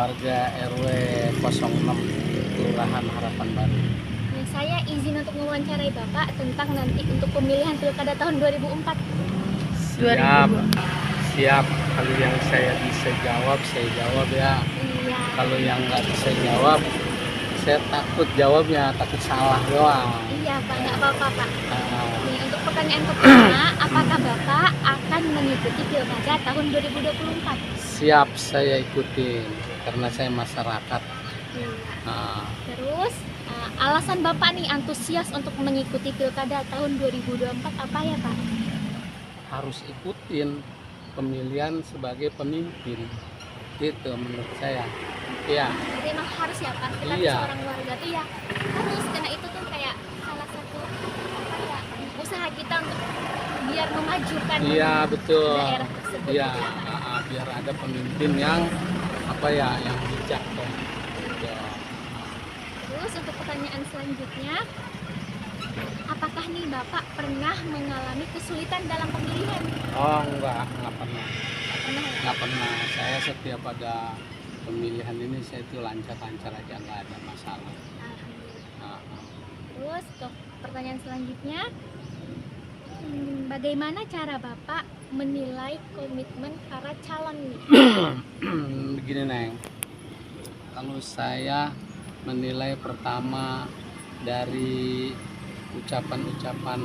warga RW 06 Kelurahan Harapan Baru. Nah, saya izin untuk mewawancarai Bapak tentang nanti untuk pemilihan pilkada tahun 2004. Siap, siap. Kalau yang saya bisa jawab, saya jawab ya. Iya. Kalau yang nggak bisa jawab, saya takut jawabnya, takut salah doang. Iya Pak, nggak apa-apa Pak. Nah, Nih, untuk pertanyaan pertama, apakah Bapak akan mengikuti pilkada tahun 2024? siap saya ikutin karena saya masyarakat. Iya. Nah, Terus, alasan Bapak nih antusias untuk mengikuti pilkada tahun 2024 apa ya Pak? harus ikutin pemilihan sebagai pemimpin. Gitu menurut saya. Ya, Jadi emang harus ya Pak, kita Iya. seorang warga tuh ya harus, karena itu tuh kayak salah satu apa ya, usaha kita untuk biar memajukan iya betul. daerah tersebut. Iya, gitu ya, Pak. biar ada pemimpin yang yang bijak tuh. Gitu. Terus untuk pertanyaan selanjutnya, apakah nih Bapak pernah mengalami kesulitan dalam pemilihan? Oh enggak pernah. Pernah ya? Nggak pernah. Saya setiap ada pemilihan ini saya itu lancar-lancar aja, nggak ada masalah. Alhamdulillah. Nah, Terus untuk pertanyaan selanjutnya, bagaimana cara Bapak menilai komitmen para calon nih? begini Neng, kalau saya menilai pertama dari ucapan-ucapan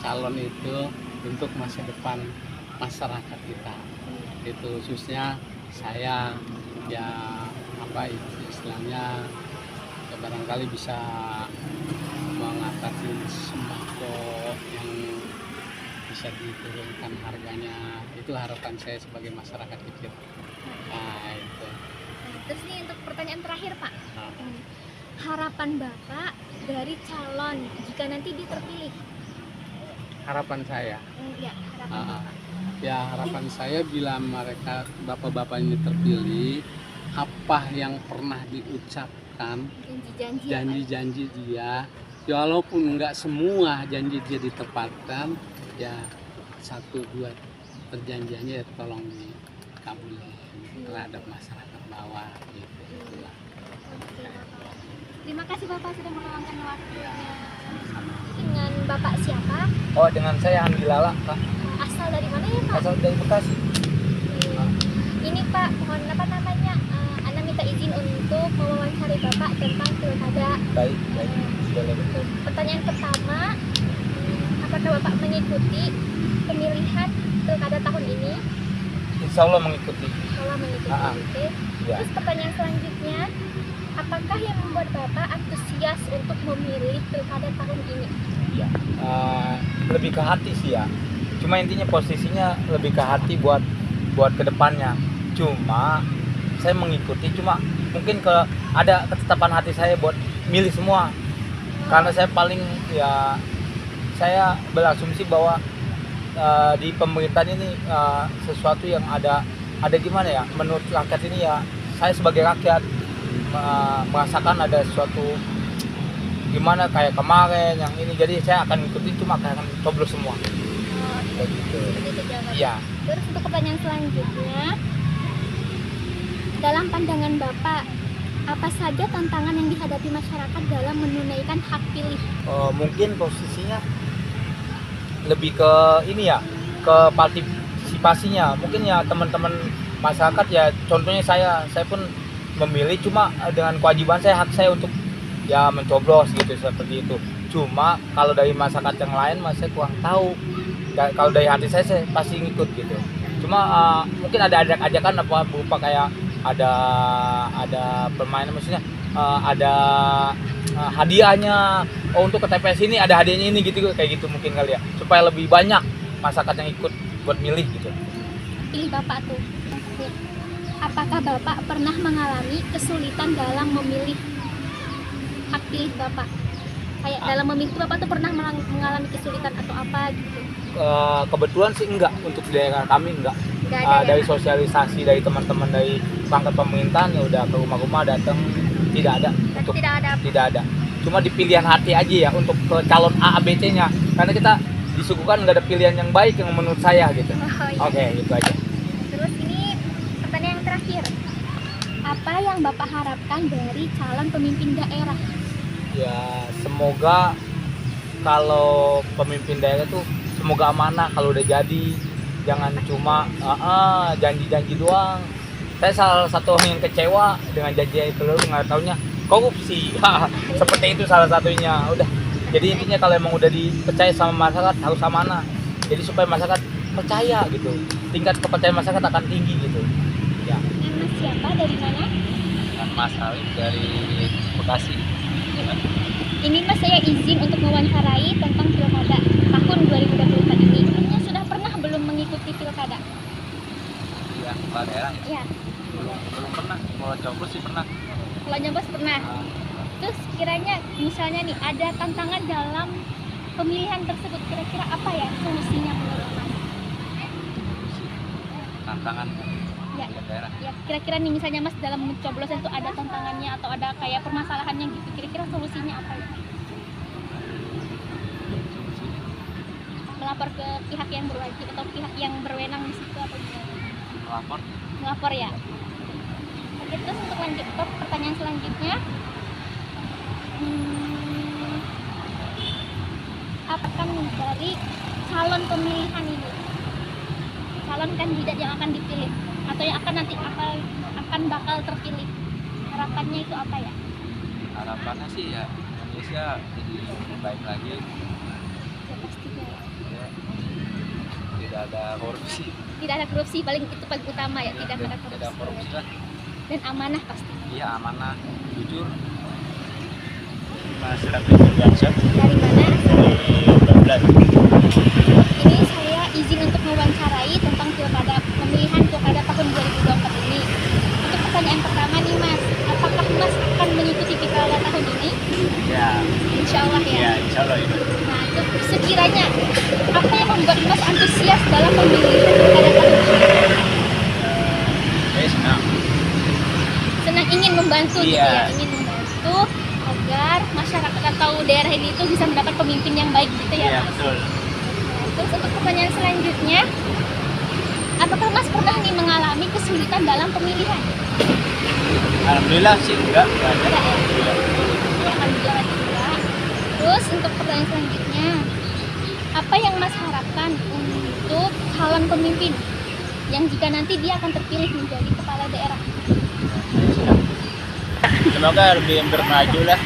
calon itu untuk masa depan masyarakat kita, itu khususnya saya ya istilahnya ya barangkali bisa mengatasi sembako yang bisa diturunkan harganya, itu harapan saya sebagai masyarakat kecil. Nah, itu. Terus nih untuk pertanyaan terakhir Pak, Nah, harapan Bapak dari calon jika nanti dia terpilih? harapan saya Ya, harapan Ah, Bapak. ya harapan saya bila mereka bapak-bapak ini terpilih, apa yang pernah diucapkan Janji-janji ya, Pak. janji-janji dia, ya walaupun nggak semua janji dia ditepatkan, ya satu dua perjanjiannya ya tolong dikabulkan terhadap masyarakat bawah gitu. Itulah. Oke, Bapak. Terima kasih Bapak sudah meluangkan waktunya. Dengan Bapak siapa? Oh, dengan saya Andi Lala, Pak. Asal dari mana ya Pak? Asal dari Bekasi. Ini Pak, mohon apa namanya? Anda minta izin untuk mewawancari Bapak tentang pilkada. Baik, baik. Sudah lewat. Pertanyaan pertama, apakah Bapak mengikuti pemilihan pilkada tahun ini? Insya Allah mengikuti. Kalau mengikuti, oke. Ya. Terus pertanyaan selanjutnya, apakah yang membuat Bapak antusias untuk memilih pilkada tahun ini? Ya. Lebih ke hati sih ya. Cuma intinya posisinya lebih ke hati buat kedepannya. Cuma saya mengikuti, cuma mungkin ada ketetapan hati saya buat milih semua. Karena saya paling saya berasumsi bahwa di pemerintahan ini sesuatu yang ada gimana ya, menurut rakyat ini ya, saya sebagai rakyat merasakan ada sesuatu gimana kayak kemarin yang ini, jadi saya akan ikutin, cuma akan coblos semua. Kayak gitu. Itu jawabannya. Iya. Terus untuk pertanyaan selanjutnya, dalam pandangan Bapak, apa saja tantangan yang dihadapi masyarakat dalam menunaikan hak pilih? Mungkin posisinya lebih ke ini ya, ke partisipasinya. Mungkin ya teman-teman masyarakat ya, contohnya saya pun memilih, cuma dengan kewajiban saya, hak saya untuk ya mencoblos gitu, seperti itu. Cuma kalau dari masyarakat yang lain saya kurang tahu. Kalau dari hati saya pasti ngikut gitu. Cuma mungkin ada ajakan apa berupa kayak ada permainan, maksudnya ada hadiahnya, untuk ke TPS ini ada hadiahnya ini gitu, kayak gitu mungkin kali ya, supaya lebih banyak masyarakat yang ikut buat milih gitu. Pilih Bapak tuh. Apakah Bapak pernah mengalami kesulitan dalam memilih hak pilih Bapak? Kayak dalam memilih itu Bapak tuh pernah mengalami kesulitan atau apa gitu? Kebetulan sih enggak, untuk di daerah kami enggak. Nggak ada ya? Dari sosialisasi dari teman-teman dari pangkat pemerintahan ya udah ke rumah-rumah datang, tidak ada. Untuk Tidak ada. Cuma di pilihan hati aja ya, untuk ke calon A, B, C nya, karena kita disuguhkan nggak ada pilihan yang baik yang menurut saya gitu. Oh, iya. Oke, gitu aja. Terus ini pertanyaan yang terakhir, Apa yang Bapak harapkan dari calon pemimpin daerah? Ya semoga kalau pemimpin daerah tuh semoga amanah kalau udah jadi, jangan cuma janji-janji doang. Saya salah satu orang yang kecewa dengan janji itu, lalu nggak taunya korupsi. Seperti itu salah satunya. Udah, jadi intinya kalau emang udah dipercaya sama masyarakat harus amanah, jadi supaya masyarakat percaya gitu, tingkat kepercayaan masyarakat akan tinggi gitu ya. Mas siapa, dari mana? Mas Alif dari Bekasi. Ini Mas, saya izin untuk mewawancarai tentang pilkada tahun 2024 ini. Mas sudah pernah belum mengikuti pilkada? Iya, kepala daerah. Iya. Belum pernah, kalau coblos sih pernah. Kalau nyoblos pernah. Terus kiranya misalnya nih ada tantangan dalam pemilihan tersebut, kira-kira apa ya solusinya menurut Mas? Tantangan Ya, daerah. ya kira-kira nih misalnya Mas dalam mencoblosan itu ada tantangannya atau ada kayak permasalahannya gitu, kira-kira solusinya apa ya? Melapor ke pihak yang berwajib atau pihak yang berwenang di situ atau gimana? Melapor. Melapor ya. Oke, terus untuk lanjut ke pertanyaan selanjutnya, apakah dari calon pemilihan ini, calon kandidat yang akan dipilih atau yang akan nanti akan bakal terpilih, harapannya itu apa ya? Harapannya sih ya Indonesia jadi lebih baik lagi, Ya pastinya ya. ya. Tidak ada korupsi. Tidak ada korupsi, paling itu paling utama ya, tidak ada Tidak korupsi. korupsi lah. Dan amanah pasti. Iya, amanah, jujur. Mas Raffi Firmansyah Dari mana asalnya? dari Bamlan. Ini saya izin untuk mewawancarai tentang pilkada, pemilihan pilkada tahun 2024 ini. Untuk pertanyaan pertama nih Mas, apakah Mas akan mengikuti pilkada tahun ini? Ya, Insya Allah ya. ya insya Allah itu. Nah itu sekiranya apa yang membuat Mas antusias dalam memilih pilkada tahun ini? Saya senang. Senang, ingin membantu gitu Iya. ya, ingin membantu agar masyarakat atau daerah ini itu bisa mendapat pemimpin yang baik gitu ya Iya Mas. betul. Terus untuk pertanyaan selanjutnya, apakah Mas pernah nih mengalami kesulitan dalam pemilihan? Alhamdulillah sih enggak ada. Enggak ya? Ya, alhamdulillah tidak. Terus untuk pertanyaan selanjutnya, apa yang Mas harapkan untuk calon pemimpin yang jika nanti dia akan terpilih menjadi kepala daerah? Semoga lebih bermaju lah.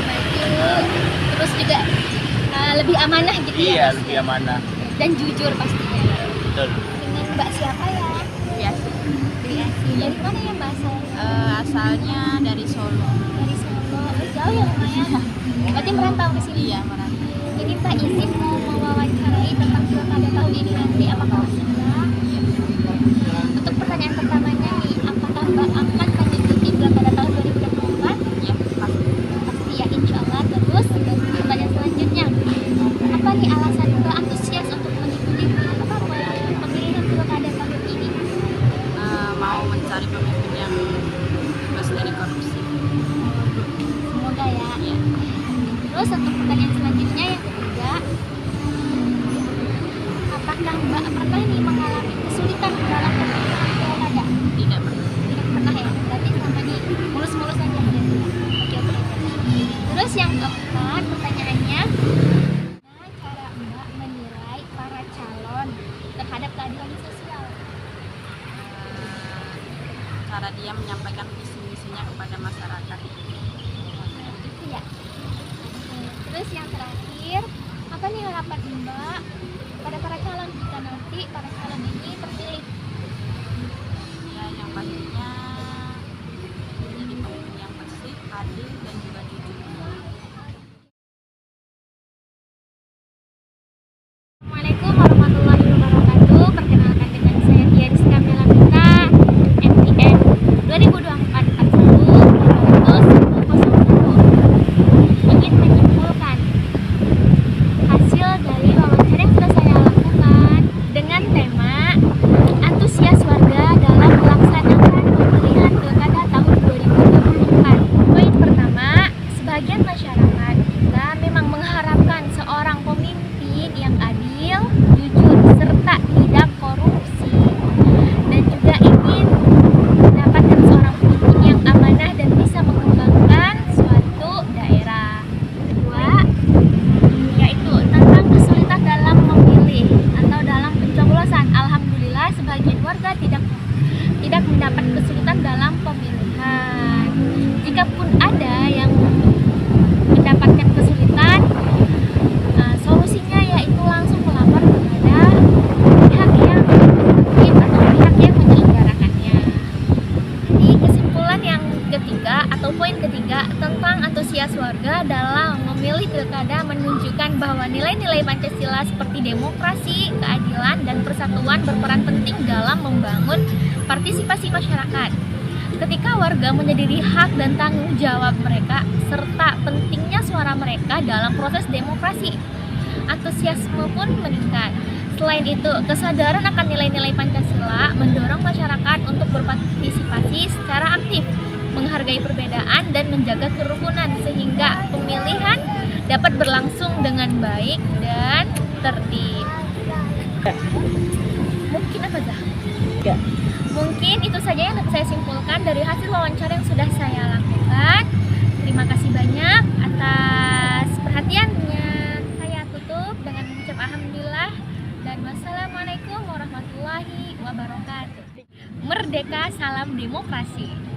Maju, terus juga lebih amanah gitu Iya, ya Mas? lebih amanah. Dan jujur pastinya. Betul. Dengan Mbak siapa ya? Biasa. Dari Asia. Dari mana ya Mbak asalnya? Asalnya dari Solo. Dari Solo. Jauh ya lumayan. Berarti merantau ke sini. Iya, merantau. Jadi Pak izin mau mewawancarai tentang pilkada tahun ini nanti, apakah Mas siap? Untuk pertanyaan pertamanya nih, apakah Mbak akan mengikuti pilkada tahun 2024? Ya, pasti. Pasti ya, insya Allah. Terus pertanyaan selanjutnya, apa nih alasan Mbak antusias untuk mengikuti pemilihan pilkada tahun ini? Mau mencari pemimpin yang bebas dari korupsi. Semoga ya. Terus untuk pertanyaan selanjutnya yang ketiga, apakah Mbak pernah nih mengalami kesulitan dalam pemilihan pilkada? Tidak pernah. Tidak pernah ya, berarti selama ini mulus-mulus aja ya. Oke, oke. Terus yang keempat pertanyaannya, gimana cara Mbak menilai para calon terhadap keadilan sosial? Cara dia menyampaikan visi misinya kepada masyarakat. Nah, itu ya. Terus yang terakhir, apa nih harapan Mbak pada para calon jika nanti para calon ini terpilih? Ya, yang pastinya menjadi pemimpin yang bersih, adil, dan juga jujur. Assalamualaikum warahmatullahi wabarakatuh. Perkenalkan dengan saya Dianis Kamela Mita, MIN 2024 ingin menyimpulkan hasil dari wawancara yang sudah saya lakukan dengan tema antusias warga dalam melaksanakan pemilihan pilkada tahun 2024. Poin pertama, tentang antusias warga dalam memilih pilkada menunjukkan bahwa nilai-nilai Pancasila seperti demokrasi, keadilan, dan persatuan berperan penting dalam membangun partisipasi masyarakat. Ketika warga menyadari hak dan tanggung jawab mereka, serta pentingnya suara mereka dalam proses demokrasi, antusiasme pun meningkat. Selain itu, kesadaran akan nilai-nilai Pancasila mendorong masyarakat untuk berpartisipasi secara aktif, menghargai perbedaan dan menjaga kerukunan sehingga pemilihan dapat berlangsung dengan baik dan tertib. Mungkin apa Zah? Mungkin itu saja yang dapat saya simpulkan dari hasil wawancara yang sudah saya lakukan. Terima kasih banyak atas perhatiannya. Saya tutup dengan mengucap alhamdulillah dan wassalamualaikum warahmatullahi wabarakatuh. Merdeka, salam demokrasi.